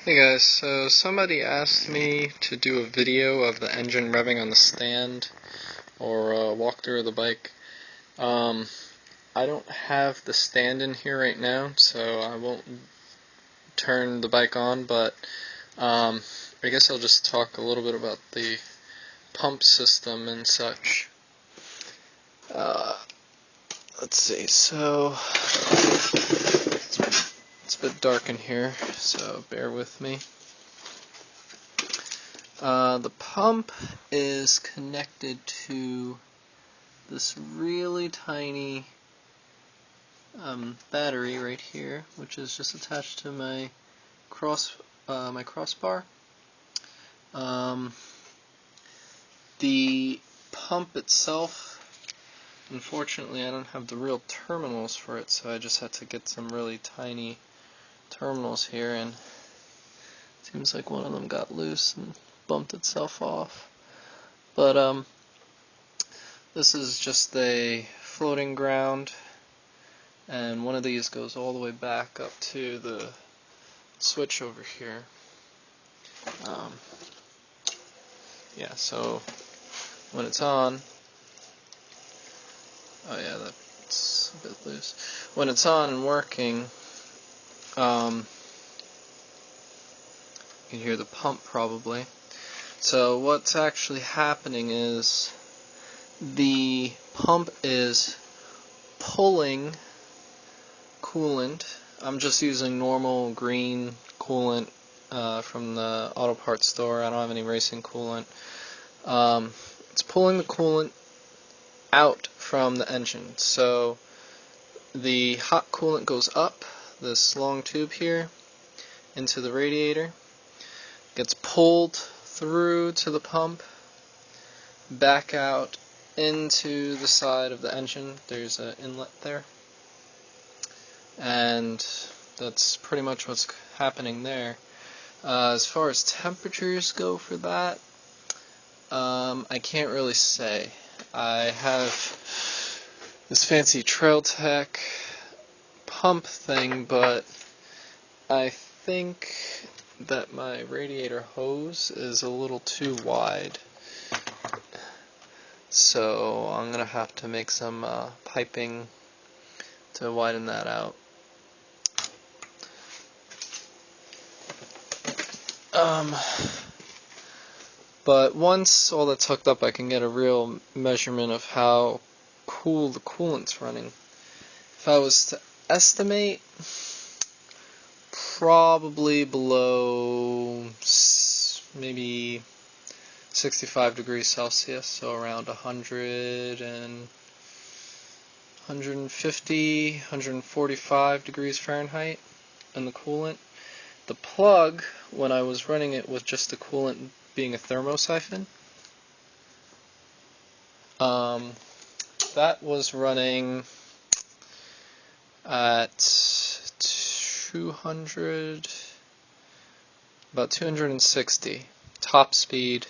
Hey guys, so somebody asked me to do a video of the engine revving on the stand or a walkthrough of the bike. I don't have the stand in here right now, so I won't turn the bike on, but I guess I'll just talk a little bit about the pump system and such. Let's see, so it's a bit dark in here, so bear with me. The pump is connected to this really tiny battery right here, which is just attached to my crossbar. The pump itself, unfortunately, I don't have the real terminals for it, so I just had to get some really tiny terminals here, and it seems like one of them got loose and bumped itself off. But this is just a floating ground, and one of these goes all the way back up to the switch over here. Yeah, so when it's on, oh yeah, that's a bit loose. When it's on and working, you can hear the pump probably. So what's actually happening is the pump is pulling coolant. I'm just using normal green coolant from the auto parts store. I don't have any racing coolant. It's pulling the coolant out from the engine. So the hot coolant goes up this long tube here into the radiator, gets pulled through to the pump, back out into the side of the engine. There's an inlet there, and that's pretty much what's happening there. As far as temperatures go for that, I can't really say. I have this fancy Trailtech pump thing, but I think that my radiator hose is a little too wide, so I'm gonna have to make some piping to widen that out. But once all that's hooked up, I can get a real measurement of how cool the coolant's running. If I was to estimate, probably below maybe 65 degrees Celsius, so around 100 and 150, 145 degrees Fahrenheit in the coolant. The plug, when I was running it with just the coolant being a thermosiphon, that was running at 200, about 260 top speed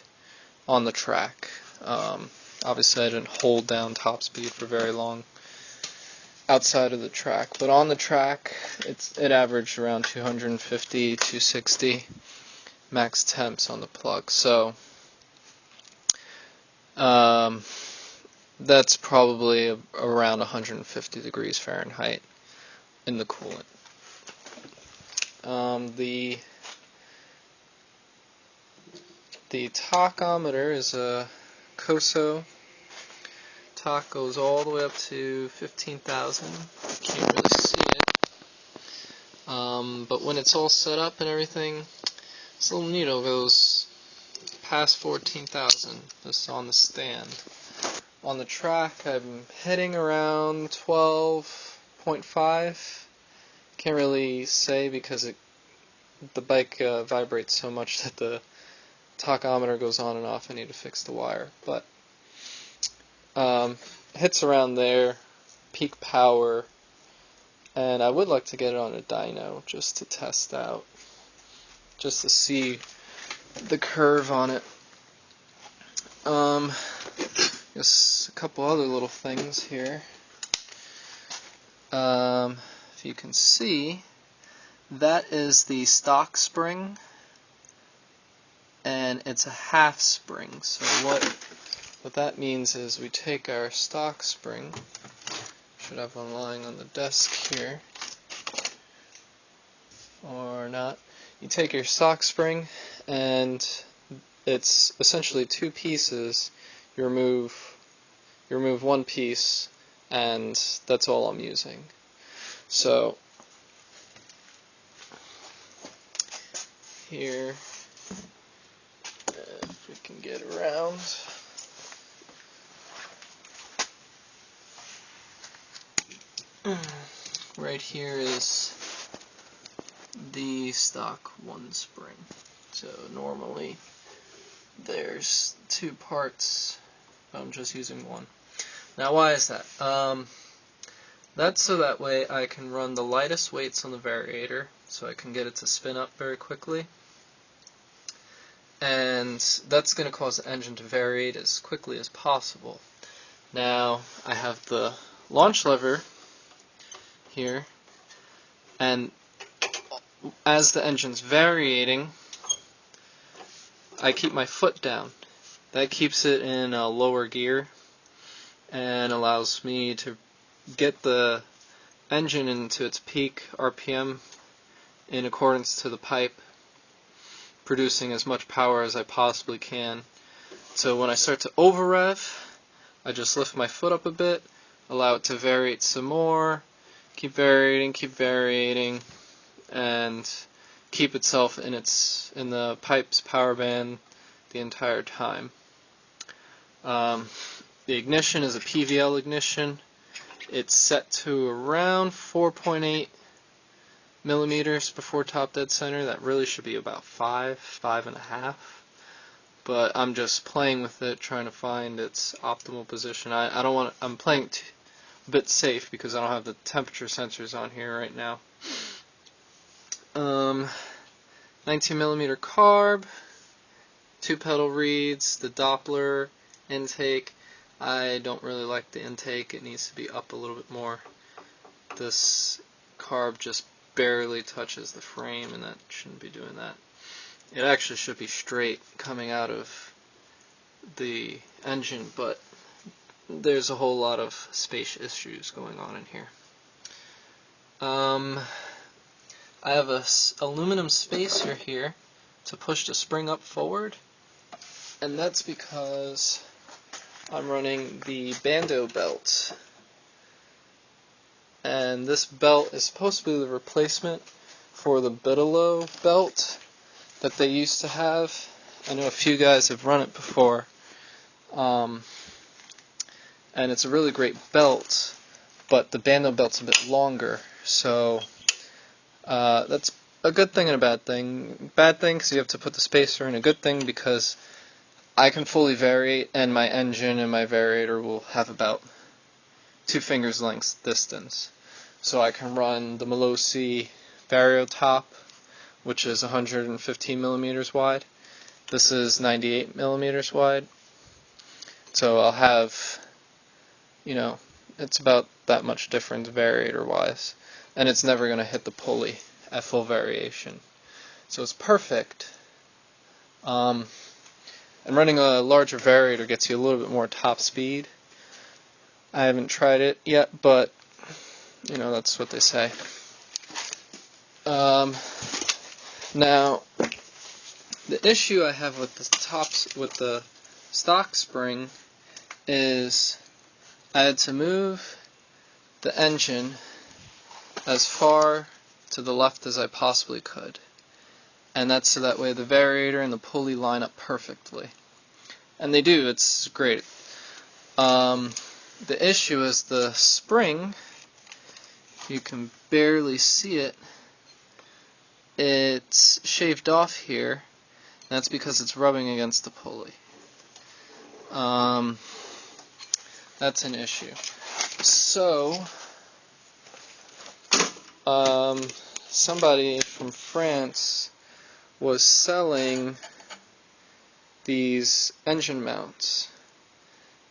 on the track. Obviously I didn't hold down top speed for very long outside of the track, but on the track it averaged around 250, 260 max temps on the plug. So that's probably around 150 degrees Fahrenheit in the coolant. The tachometer is a Koso. Tach goes all the way up to 15,000. Can't really see it. But when it's all set up and everything, this little needle goes past 14,000. This is on the stand. On the track, I'm hitting around 12.5. Can't really say because the bike vibrates so much that the tachometer goes on and off. I need to fix the wire, but hits around there, peak power, and I would like to get it on a dyno just to test out, just to see the curve on it. Just a couple other little things here. If you can see, that is the stock spring, and it's a half spring. So what that means is we take our stock spring, should have one lying on the desk here, or not. You take your stock spring, and it's essentially two pieces. You remove one piece, and that's all I'm using. So here, if we can get around, right here is the stock one spring. So normally there's two parts, but I'm just using one. Now why is that? That's so that way I can run the lightest weights on the variator, so I can get it to spin up very quickly. And that's going to cause the engine to variate as quickly as possible. Now I have the launch lever here, and as the engine's variating, I keep my foot down. That keeps it in a lower gear and allows me to get the engine into its peak RPM in accordance to the pipe, producing as much power as I possibly can. So when I start to over rev, I just lift my foot up a bit, allow it to variate some more, keep variating, and keep itself in the pipe's power band the entire time. The ignition is a PVL ignition. It's set to around 4.8 millimeters before top dead center. That really should be about 5.5. But I'm just playing with it, trying to find its optimal position. I'm playing a bit safe because I don't have the temperature sensors on here right now. 19 millimeter carb, 2 pedal reeds, the Doppler intake. I don't really like the intake. It needs to be up a little bit more. This carb just barely touches the frame, and that shouldn't be doing that. It actually should be straight coming out of the engine, but there's a whole lot of space issues going on in here. I have a aluminum spacer here to push the spring up forward, and that's because I'm running the Bando belt, and this belt is supposed to be the replacement for the Bigelow belt that they used to have. I know a few guys have run it before, and it's a really great belt, but the Bando belt's a bit longer, so that's a good thing and a bad thing. Bad thing because you have to put the spacer in. A good thing because I can fully variate, and my engine and my variator will have about 2 fingers length distance. So I can run the Malossi Variotop, which is 115 millimeters wide. This is 98 millimeters wide. So I'll have, it's about that much difference variator wise. And it's never going to hit the pulley at full variation. So it's perfect. And running a larger variator gets you a little bit more top speed. I haven't tried it yet, but that's what they say. Now, the issue I have with the stock spring is I had to move the engine as far to the left as I possibly could. And that's so that way the variator and the pulley line up perfectly. And they do, it's great. The issue is the spring, you can barely see it, it's shaved off here, and that's because it's rubbing against the pulley. That's an issue. So, somebody from France was selling these engine mounts,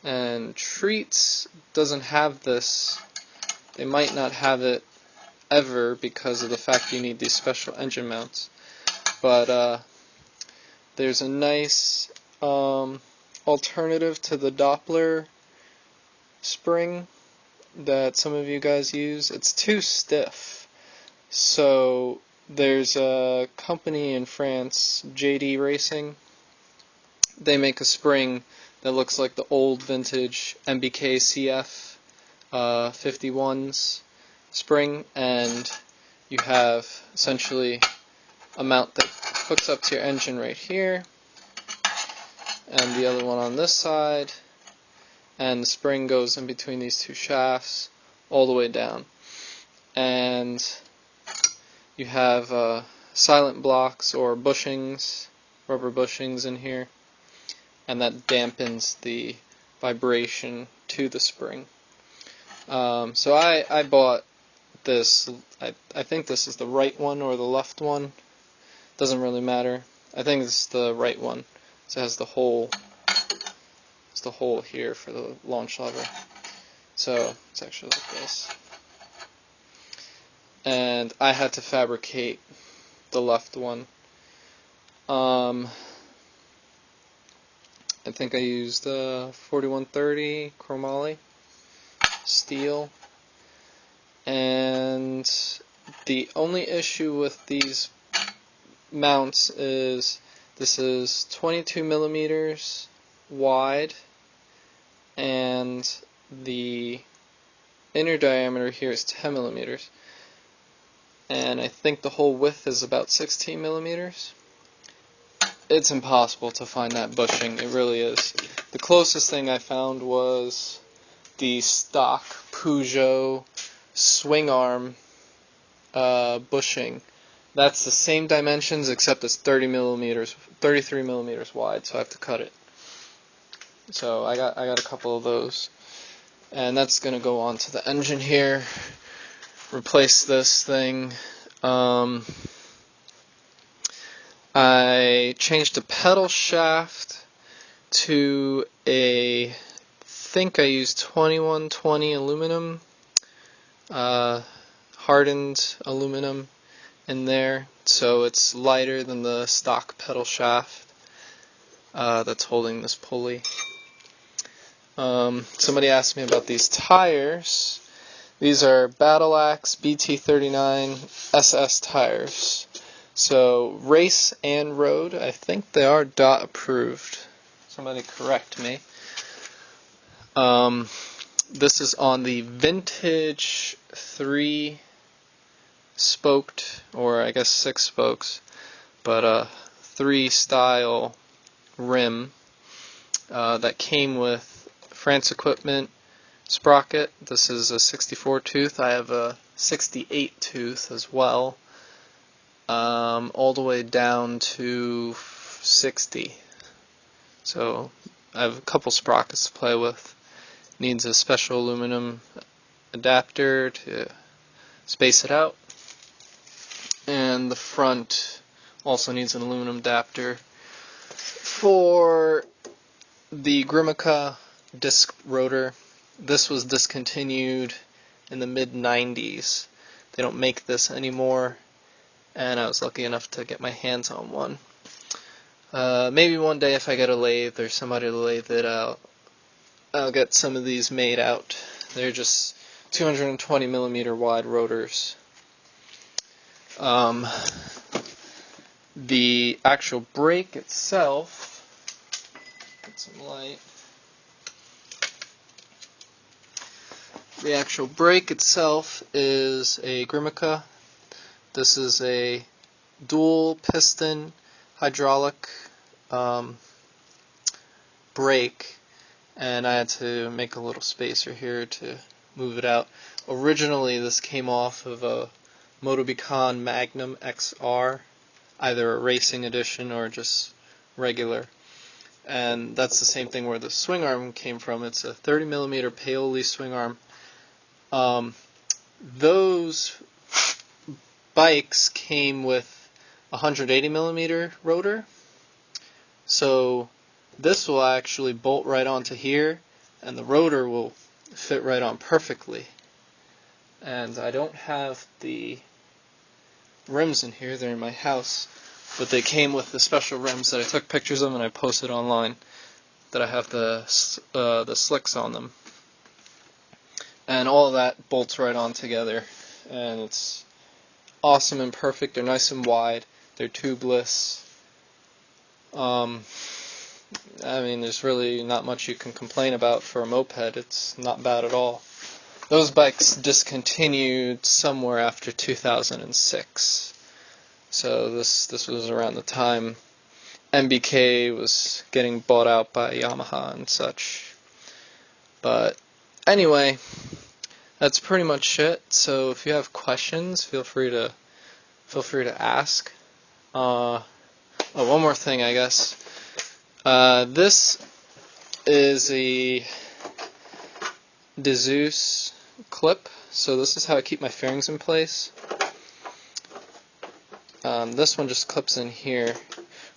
and Treats doesn't have this. They might not have it ever because of the fact you need these special engine mounts. But there's a nice alternative to the Doppler spring that some of you guys use. It's too stiff. So there's a company in France, JD Racing. They make a spring that looks like the old vintage MBK CF 51's spring, and you have essentially a mount that hooks up to your engine right here, and the other one on this side, and the spring goes in between these two shafts all the way down. And you have silent blocks or bushings, rubber bushings in here, and that dampens the vibration to the spring. So I bought this. I think this is the right one or the left one. Doesn't really matter. I think it's the right one. So it has the hole. It's the hole here for the launch lever. So it's actually like this. And I had to fabricate the left one. I think I used 4130 chromoly steel, and the only issue with these mounts is this is 22 millimeters wide, and the inner diameter here is 10 millimeters, and I think the whole width is about 16 millimeters. It's impossible to find that bushing, it really is. The closest thing I found was the stock Peugeot swing arm bushing. That's the same dimensions except it's 33 millimeters wide, so I have to cut it. So I got a couple of those, and that's going to go onto the engine here. Replace this thing. I changed the pedal shaft to I think I used 2120 aluminum, hardened aluminum in there, so it's lighter than the stock pedal shaft that's holding this pulley. Somebody asked me about these tires. These are Battle Axe BT39 SS tires. So race and road, I think they are DOT approved. Somebody correct me. This is on the vintage 3-spoked, or I guess 6 spokes, but 3 style rim that came with France Equipment sprocket. This is a 64 tooth. I have a 68 tooth as well. All the way down to 60. So I have a couple sprockets to play with. Needs a special aluminum adapter to space it out. And the front also needs an aluminum adapter. For the Grimica disc rotor, this was discontinued in the mid-90s. They don't make this anymore, and I was lucky enough to get my hands on one. Maybe one day if I get a lathe or somebody to lathe it out, I'll get some of these made out. They're just 220 millimeter wide rotors. The actual brake itself, get some light. The actual brake itself is a Grimica. This is a dual piston hydraulic brake, and I had to make a little spacer here to move it out. Originally this came off of a Motobecon Magnum XR, either a racing edition or just regular, and that's the same thing where the swing arm came from. It's a 30 millimeter Paoli swing arm. Those bikes came with a 180 millimeter rotor, so this will actually bolt right onto here, and the rotor will fit right on perfectly. and I don't have the rims in here. They're in my house, but they came with the special rims that I took pictures of and I posted online, that I have the slicks on them, and all of that bolts right on together, and it's awesome and perfect. They're nice and wide, they're tubeless. I mean, there's really not much you can complain about for a moped. It's not bad at all. Those bikes discontinued somewhere after 2006. So this was around the time MBK was getting bought out by Yamaha and such. But anyway, that's pretty much it. So if you have questions, feel free to ask. Oh, one more thing, I guess. This is a DeZeus clip, so this is how I keep my fairings in place. This one just clips in here.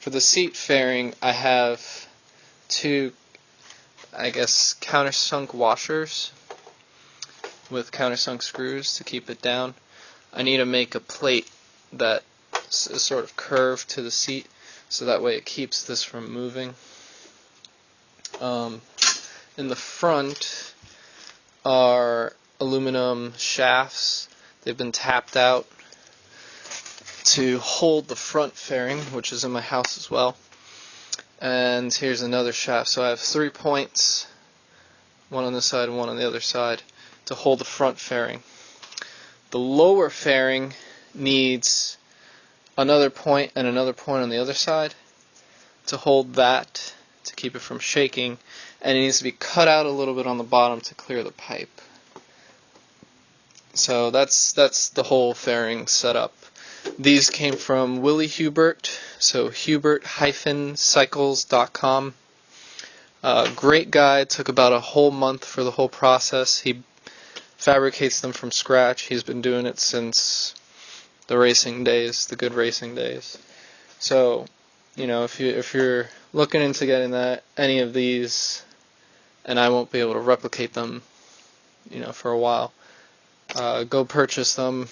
For the seat fairing, I have two, I guess, countersunk washers with countersunk screws to keep it down. I need to make a plate that is sort of curved to the seat, so that way it keeps this from moving. In the front are aluminum shafts. They've been tapped out to hold the front fairing, which is in my house as well. And here's another shaft. So I have 3 points, one on this side and one on the other side, to hold the front fairing. The lower fairing needs another point and another point on the other side to hold that, to keep it from shaking, and it needs to be cut out a little bit on the bottom to clear the pipe. So that's the whole fairing setup. These came from Willie Hubert, so hubert-cycles.com. Great guy. It took about a whole month for the whole process. He fabricates them from scratch. He's been doing it since the racing days, the good racing days. So, you know, if you're looking into getting any of these, and I won't be able to replicate them, you know, for a while, go purchase them.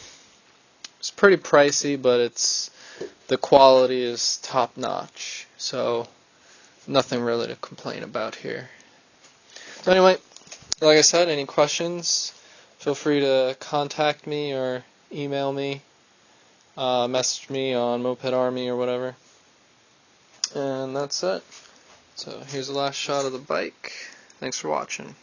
It's pretty pricey, but the quality is top notch. So nothing really to complain about here. So anyway, like I said, any questions, feel free to contact me or email me, message me on Moped Army or whatever. And that's it. So here's the last shot of the bike. Thanks for watching.